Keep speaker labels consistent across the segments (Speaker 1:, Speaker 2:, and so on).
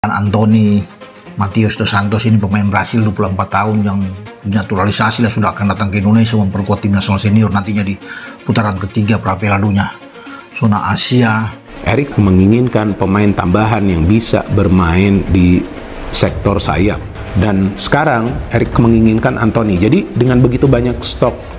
Speaker 1: Anthony Matheus dos Santos ini pemain Brasil 24 tahun yang naturalisasi lah sudah akan datang ke Indonesia memperkuat tim nasional senior nantinya di putaran ketiga Piala Dunia zona Asia.
Speaker 2: Erik menginginkan pemain tambahan yang bisa bermain di sektor sayap, dan sekarang Erik menginginkan Anthony. Jadi dengan begitu banyak stok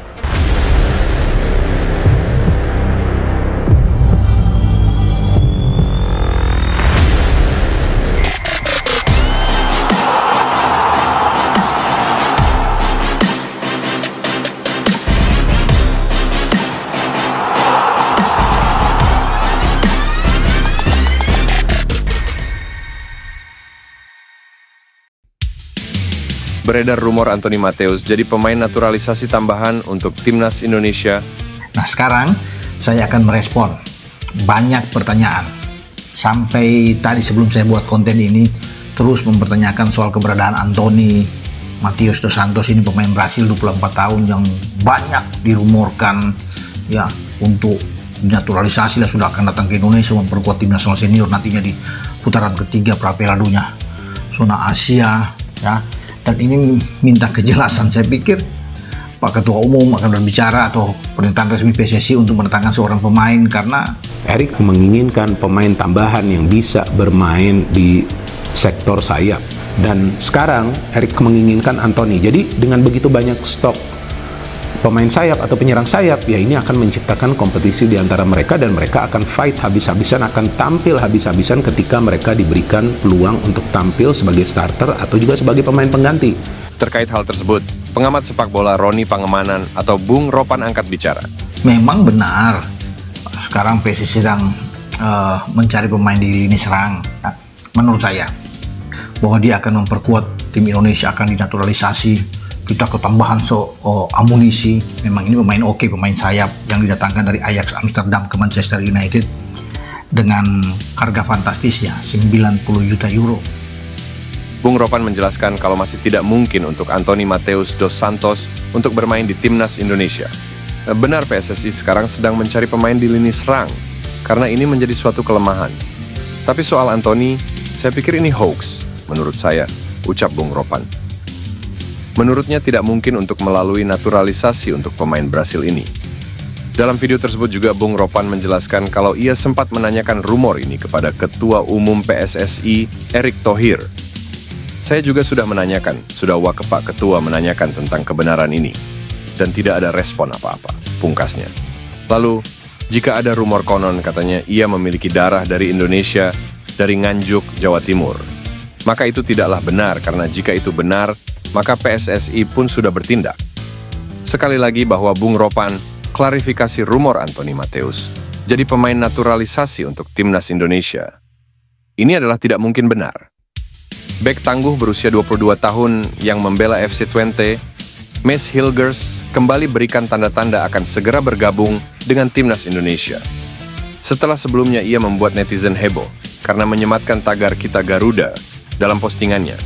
Speaker 3: beredar rumor Anthony Matheus jadi pemain naturalisasi tambahan untuk timnas Indonesia.
Speaker 1: Nah, sekarang saya akan merespon banyak pertanyaan. Sampai tadi sebelum saya buat konten ini terus mempertanyakan soal keberadaan Anthony Matheus dos Santos ini pemain Brasil 24 tahun yang banyak dirumorkan ya untuk naturalisasi lah sudah akan datang ke Indonesia memperkuat tim nasional senior nantinya di putaran ketiga Piala Dunia zona Asia ya. Dan ini minta kejelasan. Saya pikir Pak Ketua Umum akan berbicara atau pernyataan resmi PSSI untuk mendatangkan seorang pemain, karena
Speaker 2: Erik menginginkan pemain tambahan yang bisa bermain di sektor sayap, dan sekarang Erik menginginkan Anthony. Jadi dengan begitu banyak stok pemain sayap atau penyerang sayap, ya ini akan menciptakan kompetisi di antara mereka, dan mereka akan fight habis-habisan, akan tampil habis-habisan ketika mereka diberikan peluang untuk tampil sebagai starter atau juga sebagai pemain pengganti.
Speaker 3: Terkait hal tersebut, pengamat sepak bola Roni Pangemanan atau Bung Ropan angkat bicara.
Speaker 1: Memang benar sekarang PSSI sedang mencari pemain di lini serang. Nah, menurut saya bahwa dia akan memperkuat tim Indonesia, akan dinaturalisasi. Kita ketambahan amunisi. Memang ini pemain oke, pemain sayap yang didatangkan dari Ajax Amsterdam ke Manchester United dengan harga fantastis ya 90 juta euro.
Speaker 3: Bung Ropan menjelaskan kalau masih tidak mungkin untuk Anthony Matheus dos Santos untuk bermain di timnas Indonesia. Benar, PSSI sekarang sedang mencari pemain di lini serang karena ini menjadi suatu kelemahan. Tapi soal Anthony, saya pikir ini hoax menurut saya, ucap Bung Ropan. Menurutnya tidak mungkin untuk melalui naturalisasi untuk pemain Brasil ini. Dalam video tersebut juga Bung Ropan menjelaskan kalau ia sempat menanyakan rumor ini kepada Ketua Umum PSSI, Erick Thohir. Saya juga sudah menanyakan, sudah ke Pak Ketua menanyakan tentang kebenaran ini, dan tidak ada respon apa-apa, pungkasnya. Lalu, jika ada rumor konon katanya ia memiliki darah dari Indonesia, dari Nganjuk, Jawa Timur, maka itu tidaklah benar, karena jika itu benar, maka PSSI pun sudah bertindak. Sekali lagi bahwa Bung Ropan klarifikasi rumor Anthony Matheus jadi pemain naturalisasi untuk timnas Indonesia. Ini adalah tidak mungkin benar. Bek tangguh berusia 22 tahun yang membela FC Twente, Maes Hilgers, kembali berikan tanda-tanda akan segera bergabung dengan timnas Indonesia. Setelah sebelumnya ia membuat netizen heboh karena menyematkan tagar "Kita Garuda" dalam postingannya.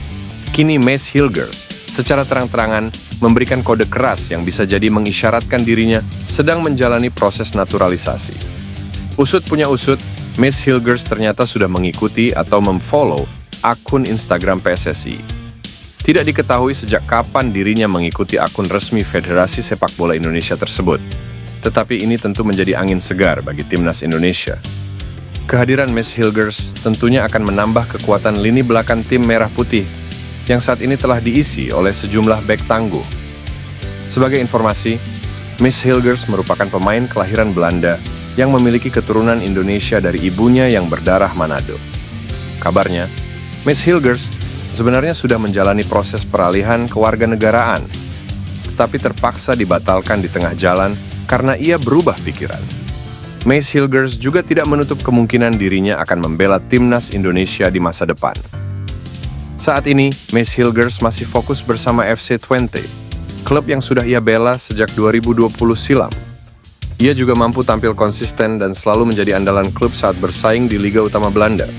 Speaker 3: Kini Maes Hilgers secara terang-terangan memberikan kode keras yang bisa jadi mengisyaratkan dirinya sedang menjalani proses naturalisasi. Usut punya usut, Maes Hilgers ternyata sudah mengikuti atau memfollow akun Instagram PSSI. Tidak diketahui sejak kapan dirinya mengikuti akun resmi Federasi Sepak Bola Indonesia tersebut. Tetapi ini tentu menjadi angin segar bagi timnas Indonesia. Kehadiran Maes Hilgers tentunya akan menambah kekuatan lini belakang tim Merah Putih yang saat ini telah diisi oleh sejumlah bek tangguh. Sebagai informasi, Maes Hilgers merupakan pemain kelahiran Belanda yang memiliki keturunan Indonesia dari ibunya yang berdarah Manado. Kabarnya, Maes Hilgers sebenarnya sudah menjalani proses peralihan kewarganegaraan, tetapi terpaksa dibatalkan di tengah jalan karena ia berubah pikiran. Maes Hilgers juga tidak menutup kemungkinan dirinya akan membela timnas Indonesia di masa depan. Saat ini, Maes Hilgers masih fokus bersama FC Twente, klub yang sudah ia bela sejak 2020 silam. Ia juga mampu tampil konsisten dan selalu menjadi andalan klub saat bersaing di Liga Utama Belanda.